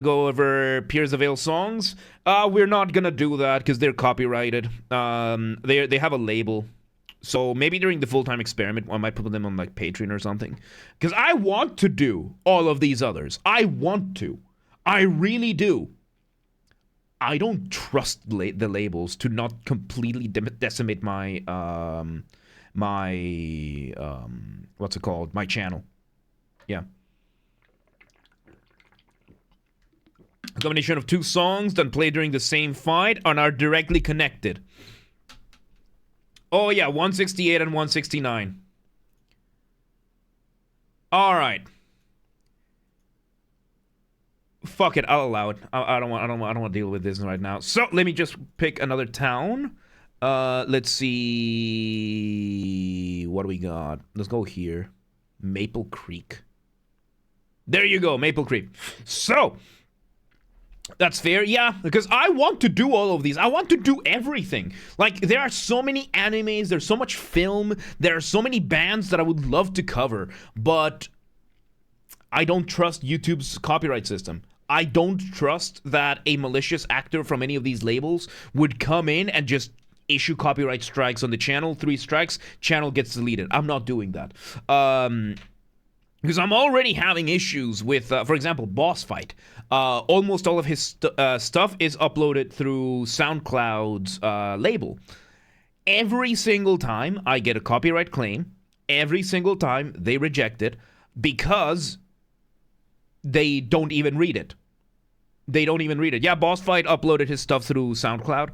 go over Piers of Ale songs. We're not gonna do that because they're copyrighted. They have a label. So maybe during the full-time experiment, I might put them on like Patreon or something. Because I want to do all of these others. I want to. I really do. I don't trust the labels to not completely decimate my what's it called? My channel. Yeah. A combination of two songs that play during the same fight and are directly connected. Oh yeah, 168 and 169. All right. Fuck it, I'll allow it. I don't want to deal with this right now. So let me just pick another town. Let's see. What do we got? Let's go here. Maple Creek. There you go, Maple Creek. So that's fair, yeah, because I want to do all of these. I want to do everything. Like, there are so many animes, there's so much film, there are so many bands that I would love to cover, but I don't trust YouTube's copyright system. I don't trust that a malicious actor from any of these labels would come in and just issue copyright strikes on the channel. 3 strikes, channel gets deleted. I'm not doing that. Because I'm already having issues with, for example, Boss Fight. Almost all of his stuff is uploaded through SoundCloud's label. Every single time I get a copyright claim, every single time they reject it because they don't even read it. They don't even read it. Yeah, Boss Fight uploaded his stuff through SoundCloud,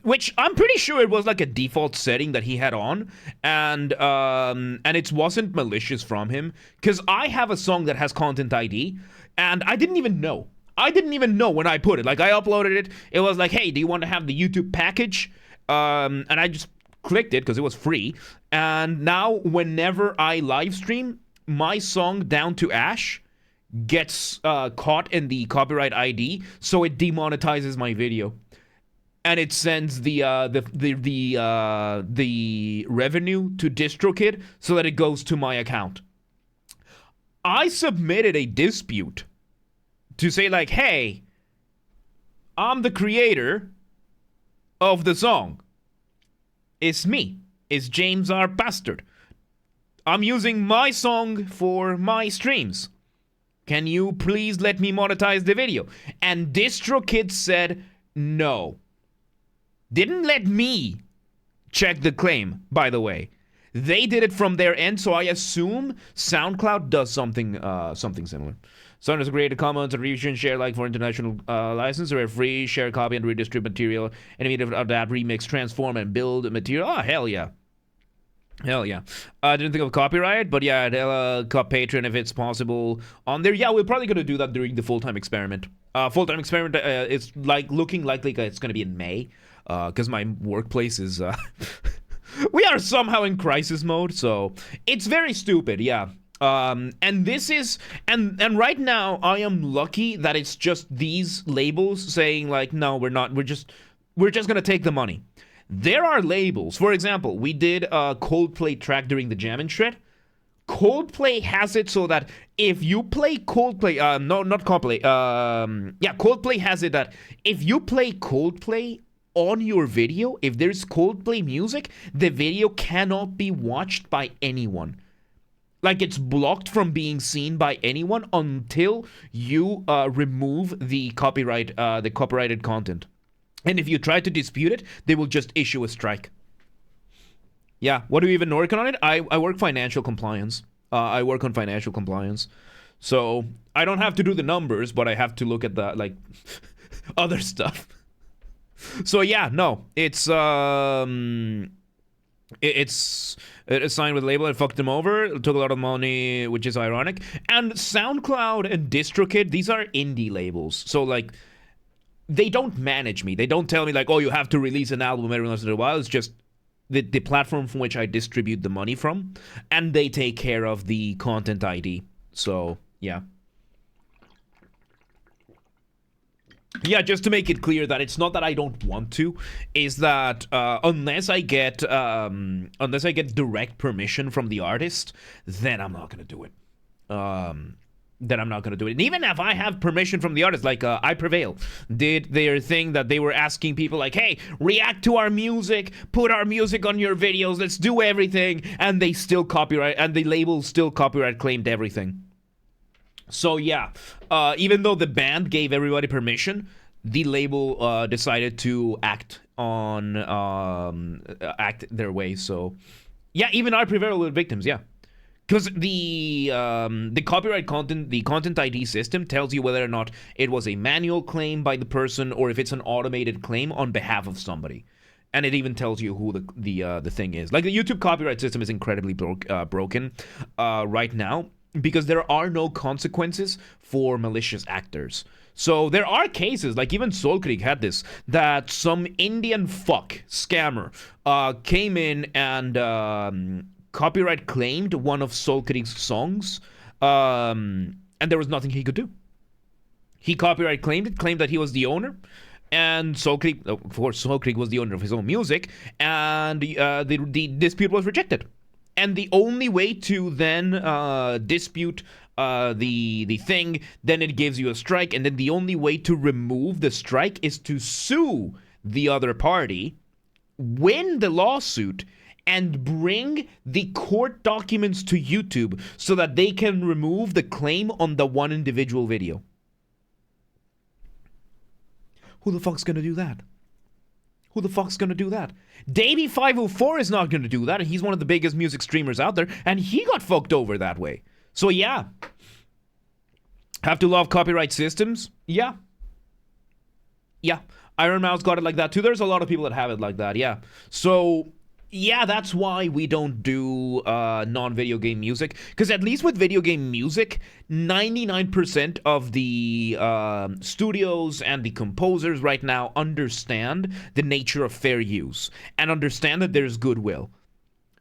which I'm pretty sure it was like a default setting that he had on, and it wasn't malicious from him, because I have a song that has content ID, and I didn't even know. I didn't even know when I put it. Like, I uploaded it. It was like, hey, do you want to have the YouTube package? And I just clicked it because it was free. And now, whenever I live stream, my song Down to Ash gets caught in the copyright ID, so it demonetizes my video, and it sends the revenue to DistroKid so that it goes to my account. I submitted a dispute to say, like, hey, I'm the creator of the song. It's me. It's James R. Bastard. I'm using my song for my streams. Can you please let me monetize the video? And DistroKid said no. Didn't let me check the claim, by the way. They did it from their end, so I assume SoundCloud does something similar. Someone has created comments and review and share like for international license, or a free share copy and redistribute material, and immediately that remix, transform, and build material. Oh, hell yeah. Hell yeah. I didn't think of copyright, but yeah, cop Patreon if it's possible on there. Yeah, we're probably going to do that during the full-time experiment. Full-time experiment is like looking likely it's going to be in May, because my workplace is... we are somehow in crisis mode, so it's very stupid, yeah. And this is... And right now, I am lucky that it's just these labels saying, like, no, we're not. We're just going to take the money. There are labels. For example, we did a Coldplay track during the Jam and Shred. Coldplay has it so that if you play Coldplay, no, not Coldplay, yeah, Coldplay has it that if you play Coldplay on your video, if there's Coldplay music, the video cannot be watched by anyone. Like, it's blocked from being seen by anyone until you remove the copyrighted content. And if you try to dispute it, they will just issue a strike. Yeah, what do you even work on it? I work financial compliance. I work on financial compliance. So I don't have to do the numbers, but I have to look at the, like, other stuff. So yeah, no, it's signed with the label and fucked them over. It took a lot of money, which is ironic. And SoundCloud and DistroKid, these are indie labels. So, like, they don't manage me. They don't tell me, like, oh, you have to release an album every once in a while. It's just the platform from which I distribute the money from, and they take care of the content ID. So, yeah. Yeah, just to make it clear that it's not that I don't want to, is that unless I get direct permission from the artist, then I'm not gonna do it. then I'm not going to do it. And even if I have permission from the artist, like I Prevail did their thing that they were asking people like, hey, react to our music, put our music on your videos, let's do everything. And they still copyright, and the label still copyright claimed everything. So yeah, even though the band gave everybody permission, the label decided to act their way. So yeah, even I Prevail were victims, yeah. Because the copyright content, the content ID system tells you whether or not it was a manual claim by the person or if it's an automated claim on behalf of somebody, and it even tells you who the thing is. Like the YouTube copyright system is incredibly broken right now because there are no consequences for malicious actors. So there are cases, like even Soulcreek had this, that some Indian fuck scammer came in and copyright claimed one of Soulcreek's songs, and there was nothing he could do. He copyright claimed it, claimed that he was the owner, and Soulcreek, of course, Soulcreek was the owner of his own music, and the dispute was rejected. And the only way to then dispute the thing, then it gives you a strike, and then the only way to remove the strike is to sue the other party, win the lawsuit, and bring the court documents to YouTube so that they can remove the claim on the one individual video. Who the fuck's gonna do that? Who the fuck's gonna do that? Davey504 is not gonna do that, and he's one of the biggest music streamers out there, and he got fucked over that way. So yeah. Have to love copyright systems? Yeah. Yeah. Iron Mouse got it like that too. There's a lot of people that have it like that, yeah. So yeah, that's why we don't do non-video game music. Because at least with video game music, 99% of the studios and the composers right now understand the nature of fair use and understand that there's goodwill.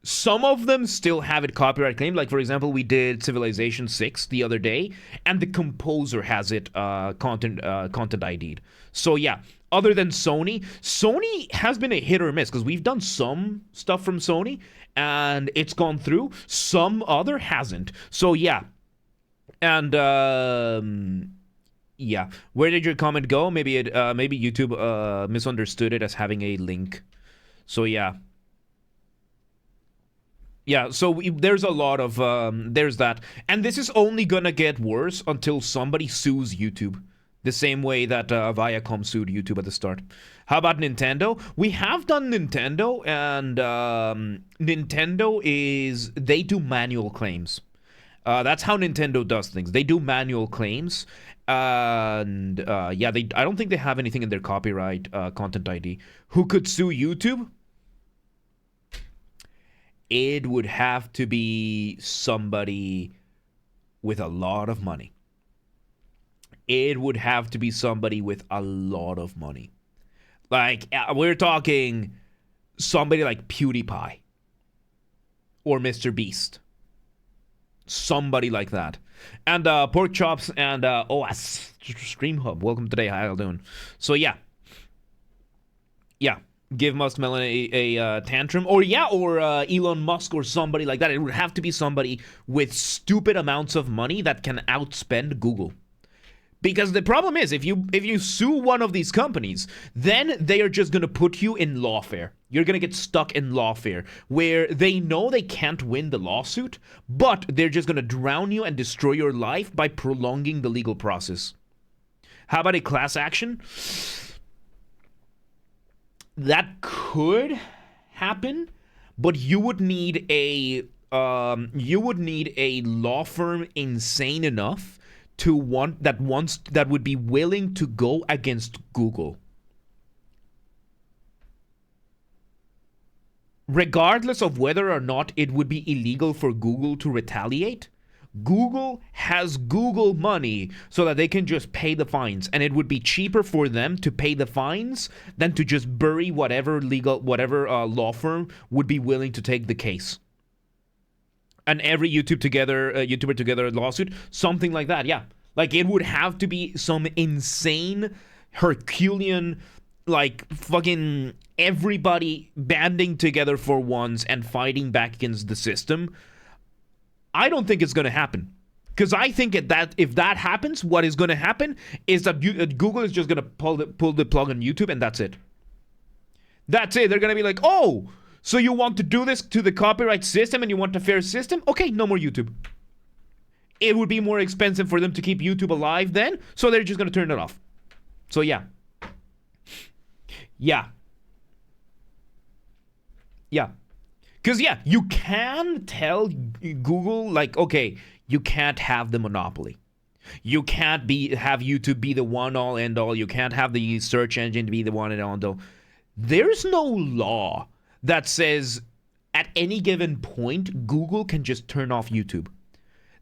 Some of them still have it copyright claimed. Like, for example, we did Civilization 6 the other day, and the composer has it content ID'd. So yeah. Other than Sony has been a hit or miss because we've done some stuff from Sony and it's gone through. Some other hasn't. So yeah. And yeah. Where did your comment go? Maybe YouTube misunderstood it as having a link. So yeah. Yeah, so there's a lot of there's that. And this is only gonna get worse until somebody sues YouTube. The same way that Viacom sued YouTube at the start. How about Nintendo? We have done Nintendo, and Nintendo they do manual claims. That's how Nintendo does things. They do manual claims, and yeah, I don't think they have anything in their copyright content ID. Who could sue YouTube? It would have to be somebody with a lot of money. It would have to be somebody with a lot of money. Like, we're talking somebody like PewDiePie or Mr. Beast. Somebody like that. And Pork Chops and Stream Hub. Welcome today. How you doing? So yeah. Yeah. Give Musk Melon a tantrum. Or yeah, or Elon Musk or somebody like that. It would have to be somebody with stupid amounts of money that can outspend Google. Because the problem is, if you sue one of these companies, then they are just going to put you in lawfare. You're going to get stuck in lawfare, where they know they can't win the lawsuit, but they're just going to drown you and destroy your life by prolonging the legal process. How about a class action? That could happen, but you would need a law firm insane enough that would be willing to go against Google. Regardless of whether or not it would be illegal for Google to retaliate, Google has Google money so that they can just pay the fines, and it would be cheaper for them to pay the fines than to just bury whatever law firm would be willing to take the case. And every YouTuber together lawsuit, something like that, yeah. Like, it would have to be some insane Herculean, like, fucking everybody banding together for once and fighting back against the system. I don't think it's going to happen. Because I think that if that happens, what is going to happen is that Google is just going to pull the plug on YouTube, and that's it. That's it. They're going to be like, oh, so you want to do this to the copyright system and you want a fair system? Okay, no more YouTube. It would be more expensive for them to keep YouTube alive then, so they're just going to turn it off. So yeah. Yeah. Because, yeah, you can tell Google, like, okay, you can't have the monopoly. You can't have YouTube be the one-all, end-all. You can't have the search engine be the one and all. There's no law that says at any given point, Google can just turn off YouTube.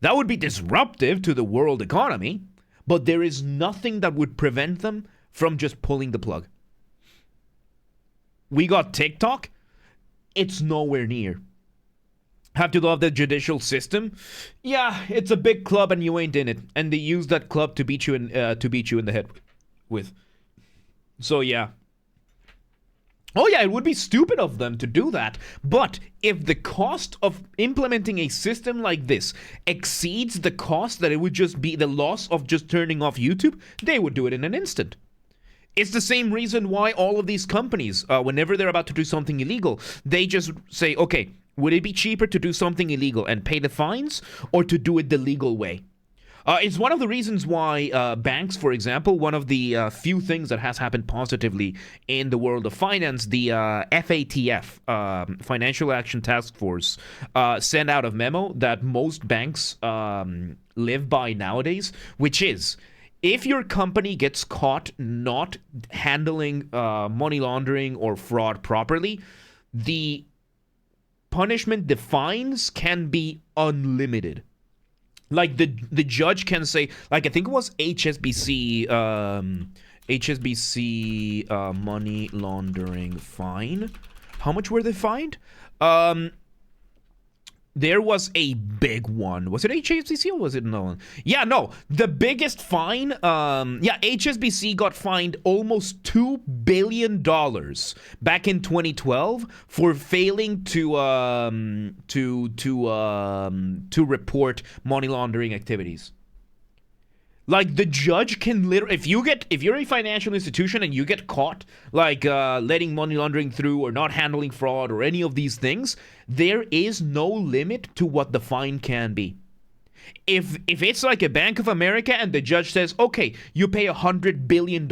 That would be disruptive to the world economy, but there is nothing that would prevent them from just pulling the plug. We got TikTok. It's nowhere near. Have to love the judicial system. Yeah, it's a big club and you ain't in it, and they use that club to beat you in the head with. So yeah. Oh yeah, it would be stupid of them to do that. But if the cost of implementing a system like this exceeds the cost that it would just be the loss of just turning off YouTube, they would do it in an instant. It's the same reason why all of these companies, whenever they're about to do something illegal, they just say, okay, would it be cheaper to do something illegal and pay the fines, or to do it the legal way? It's one of the reasons why banks, for example, one of the few things that has happened positively in the world of finance, the FATF, Financial Action Task Force, sent out a memo that most banks live by nowadays, which is, if your company gets caught not handling money laundering or fraud properly, the punishment, the fines can be unlimited. Like the judge can say, like I think it was HSBC money laundering fine. How much were they fined? There was a big one. Was it HSBC or was it no one? Yeah, no. The biggest fine, HSBC got fined almost $2 billion back in 2012 for failing to report money laundering activities. Like, the judge can literally, if you're a financial institution and you get caught, like, letting money laundering through or not handling fraud or any of these things, there is no limit to what the fine can be. If it's like a Bank of America and the judge says, okay, you pay $100 billion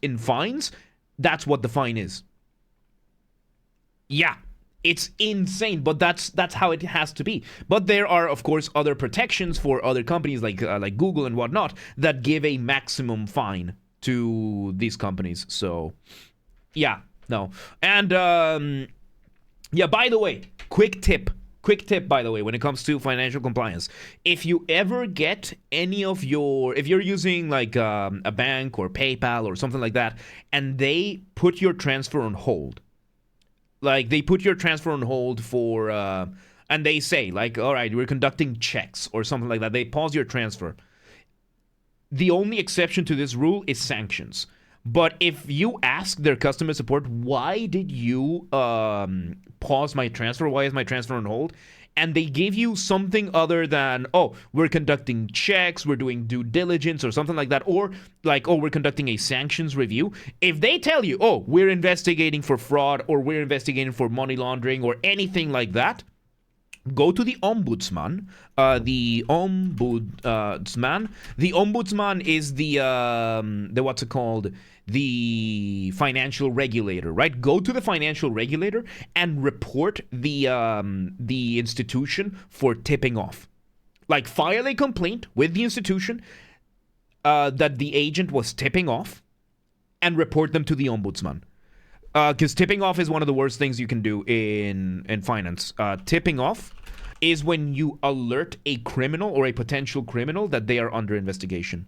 in fines, that's what the fine is. Yeah. It's insane, but that's how it has to be. But there are, of course, other protections for other companies like Google and whatnot that give a maximum fine to these companies. So, yeah, no. And, by the way, quick tip, by the way, when it comes to financial compliance. If you ever get if you're using like a bank or PayPal or something like that, and they put your transfer on hold, like, they put your transfer on hold for, and they say, like, all right, we're conducting checks or something like that. They pause your transfer. The only exception to this rule is sanctions. But if you ask their customer support, why did you pause my transfer? Why is my transfer on hold? And they give you something other than, oh, we're conducting checks, we're doing due diligence or something like that, or like, oh, we're conducting a sanctions review. If they tell you, oh, we're investigating for fraud or we're investigating for money laundering or anything like that, go to the ombudsman. The ombudsman is the what's it called? The financial regulator, right? Go to the financial regulator and report the institution for tipping off. Like, file a complaint with the institution that the agent was tipping off, and report them to the ombudsman. Because tipping off is one of the worst things you can do in finance. Tipping off is when you alert a criminal or a potential criminal that they are under investigation.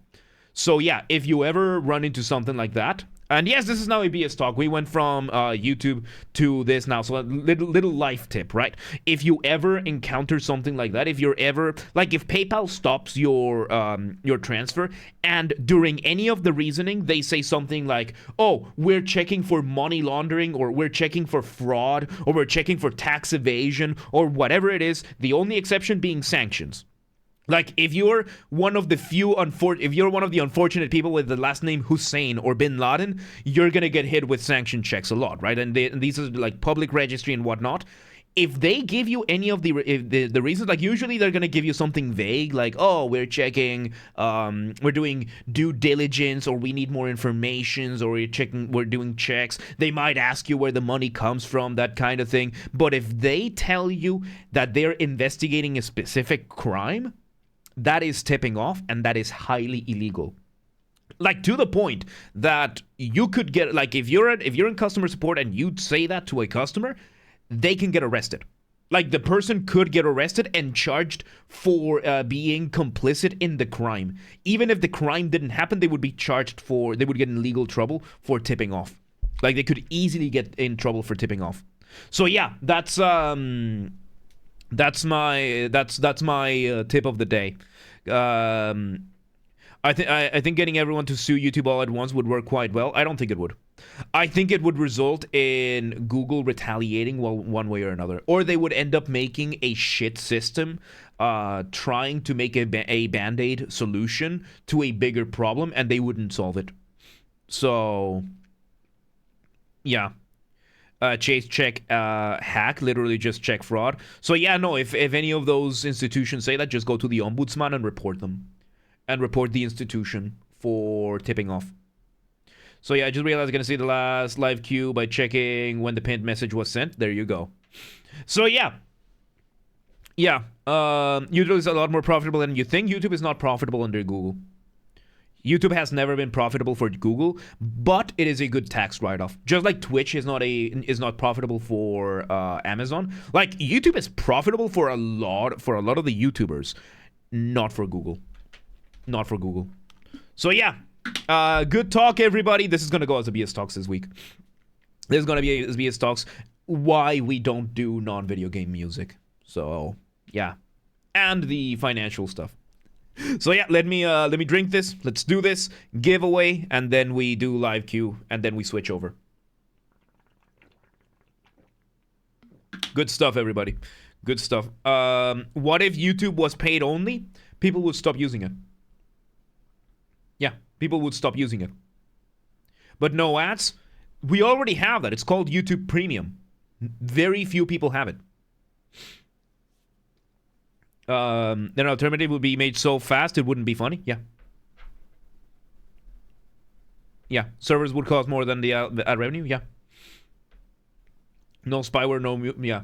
So yeah, if you ever run into something like that, and yes, this is now a BS talk. We went from YouTube to this now. So a little life tip, right? If you ever encounter something like that, if you're ever, like, if PayPal stops your transfer, and during any of the reasoning they say something like, oh, we're checking for money laundering, or we're checking for fraud, or we're checking for tax evasion, or whatever it is, the only exception being sanctions. Like, if you're one of the if you're one of the unfortunate people with the last name Hussein or Bin Laden, you're gonna get hit with sanction checks a lot, right? And these are like public registry and whatnot. If they give you any of the reasons, like usually they're gonna give you something vague, like, oh, we're checking, we're doing due diligence, or we need more information, or we're doing checks. They might ask you where the money comes from, that kind of thing. But if they tell you that they're investigating a specific crime, that is tipping off, and that is highly illegal. Like, to the point that you could get, like, if you're in customer support and you say that to a customer, they can get arrested. Like, the person could get arrested and charged for being complicit in the crime. Even if the crime didn't happen, they would be they would get in legal trouble for tipping off. Like, they could easily get in trouble for tipping off. So yeah, that's my tip of the day. I think getting everyone to sue YouTube all at once would work quite well. I don't think it would. I think it would result in Google retaliating one way or another, or they would end up making a shit system, trying to make a band-aid solution to a bigger problem, and they wouldn't solve it. So yeah. Chase check hack, literally just check fraud. So yeah, no, if any of those institutions say that, just go to the ombudsman and report them, and report the institution for tipping off. So yeah, I just realized I'm gonna see the last live queue by checking when the pinned message was sent. There you go. So yeah, YouTube is a lot more profitable than you think. YouTube is not profitable under Google. YouTube has never been profitable for Google, but it is a good tax write-off. Just like Twitch is not profitable for Amazon. Like, YouTube is profitable for a lot of the YouTubers, not for Google. Not for Google. So yeah, good talk, everybody. This is gonna go as a BS Talks this week. This is gonna be a BS Talks why we don't do non-video game music. So yeah, and the financial stuff. So yeah, let me drink this. Let's do this giveaway, and then we do live queue, and then we switch over. Good stuff, everybody. Good stuff. What if YouTube was paid only? People would stop using it. Yeah, people would stop using it. But no ads? We already have that. It's called YouTube Premium. Very few people have it. Then an alternative would be made so fast it wouldn't be funny. Yeah. Yeah. Servers would cost more than the ad revenue. Yeah. No spyware, no yeah.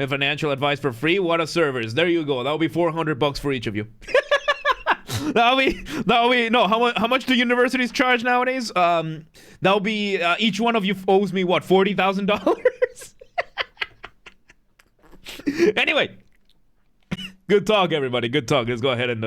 Financial advice for free. What a servers. There you go. That'll be $400 for each of you. that'll be no. How much do universities charge nowadays? That'll be each one of you owes me what, $40,000. Anyway. Good talk, everybody. Good talk. Let's go ahead and